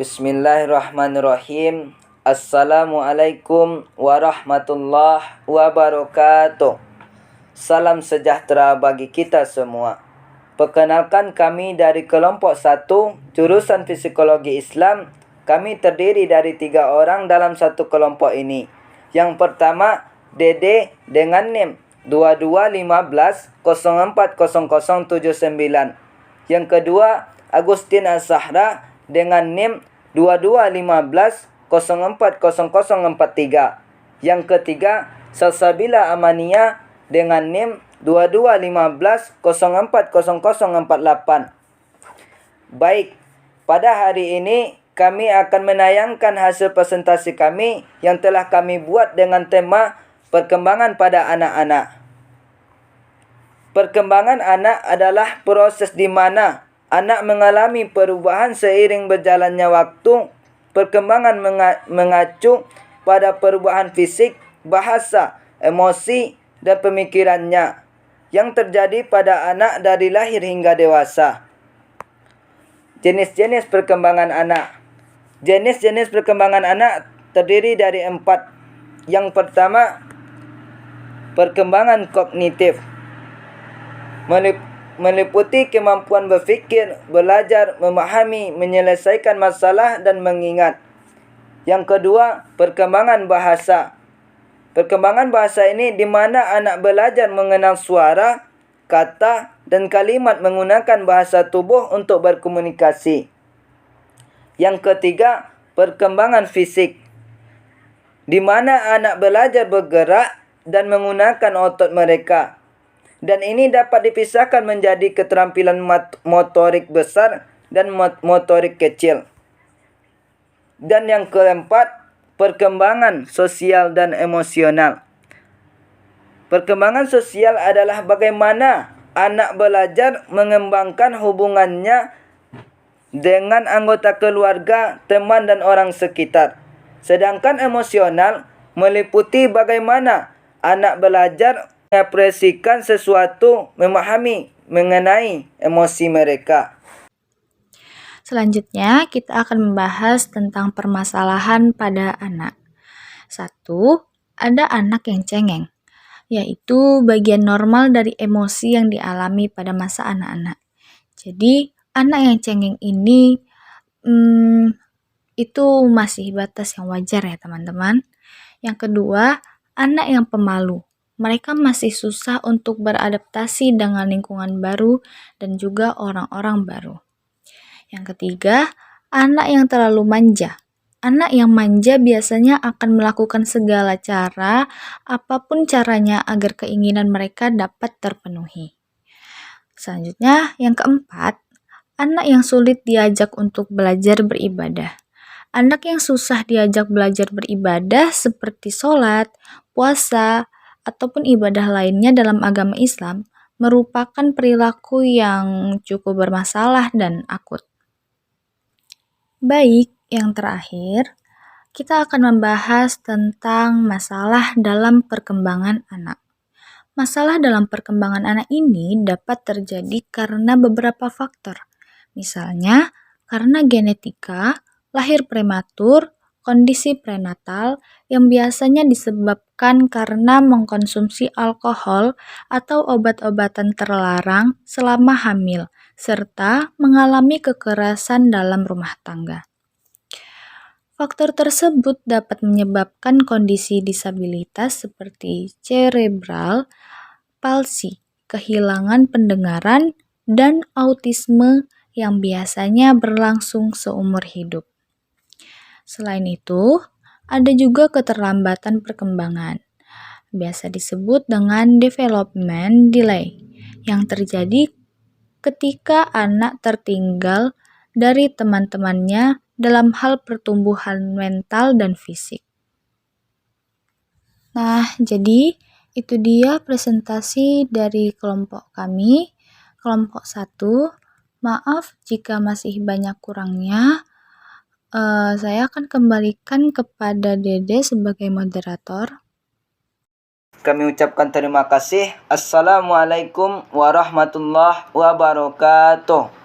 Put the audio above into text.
Bismillahirrahmanirrahim. Assalamualaikum warahmatullahi wabarakatuh. Salam sejahtera bagi kita semua. Perkenalkan, kami dari kelompok 1 jurusan Psikologi Islam. Kami terdiri dari 3 orang dalam satu kelompok ini. Yang pertama, Dede dengan NIM 2215040079. Yang kedua, Agustin Azahra dengan NIM 2215040043. Yang ketiga, Salsabila Amania dengan NIM 2215040048. Baik, pada hari ini kami akan menayangkan hasil presentasi kami yang telah kami buat dengan tema perkembangan pada anak-anak. Perkembangan anak adalah proses di mana anak mengalami perubahan seiring berjalannya waktu. Perkembangan mengacu pada perubahan fisik, bahasa, emosi, dan pemikirannya yang terjadi pada anak dari lahir hingga dewasa. Jenis-jenis perkembangan anak. Jenis-jenis perkembangan anak terdiri dari 4. Yang pertama, perkembangan kognitif. Meliputi kemampuan berfikir, belajar, memahami, menyelesaikan masalah, dan mengingat. Yang kedua, perkembangan bahasa. Perkembangan bahasa ini di mana anak belajar mengenal suara, kata, dan kalimat menggunakan bahasa tubuh untuk berkomunikasi. Yang ketiga, perkembangan fisik, di mana anak belajar bergerak dan menggunakan otot mereka. Dan ini dapat dipisahkan menjadi keterampilan motorik besar dan motorik kecil. Dan yang keempat, perkembangan sosial dan emosional. Perkembangan sosial adalah bagaimana anak belajar mengembangkan hubungannya dengan anggota keluarga, teman, dan orang sekitar. Sedangkan emosional meliputi bagaimana anak belajar mengapresiasikan sesuatu, memahami mengenai emosi mereka. Selanjutnya, kita akan membahas tentang permasalahan pada anak. 1. Ada anak yang cengeng, yaitu bagian normal dari emosi yang dialami pada masa anak-anak. Jadi, anak yang cengeng ini itu masih batas yang wajar ya teman-teman. Yang kedua, anak yang pemalu. Mereka masih susah untuk beradaptasi dengan lingkungan baru dan juga orang-orang baru. Yang ketiga, anak yang terlalu manja. Anak yang manja biasanya akan melakukan segala cara, apapun caranya agar keinginan mereka dapat terpenuhi. Selanjutnya, yang keempat, anak yang sulit diajak untuk belajar beribadah. Anak yang susah diajak belajar beribadah seperti sholat, puasa, ataupun ibadah lainnya dalam agama Islam merupakan perilaku yang cukup bermasalah dan akut. Baik, yang terakhir, kita akan membahas tentang masalah dalam perkembangan anak. Masalah dalam perkembangan anak ini dapat terjadi karena beberapa faktor. Misalnya, karena genetika, lahir prematur, kondisi prenatal yang biasanya disebabkan karena mengkonsumsi alkohol atau obat-obatan terlarang selama hamil, serta mengalami kekerasan dalam rumah tangga. Faktor tersebut dapat menyebabkan kondisi disabilitas seperti cerebral palsy, kehilangan pendengaran, dan autisme yang biasanya berlangsung seumur hidup. Selain itu, ada juga keterlambatan perkembangan, biasa disebut dengan development delay, yang terjadi ketika anak tertinggal dari teman-temannya dalam hal pertumbuhan mental dan fisik. Nah, jadi itu dia presentasi dari kelompok kami, kelompok 1. Maaf jika masih banyak kurangnya. Saya akan kembalikan kepada Dede sebagai moderator. Kami ucapkan terima kasih. Assalamualaikum warahmatullahi wabarakatuh.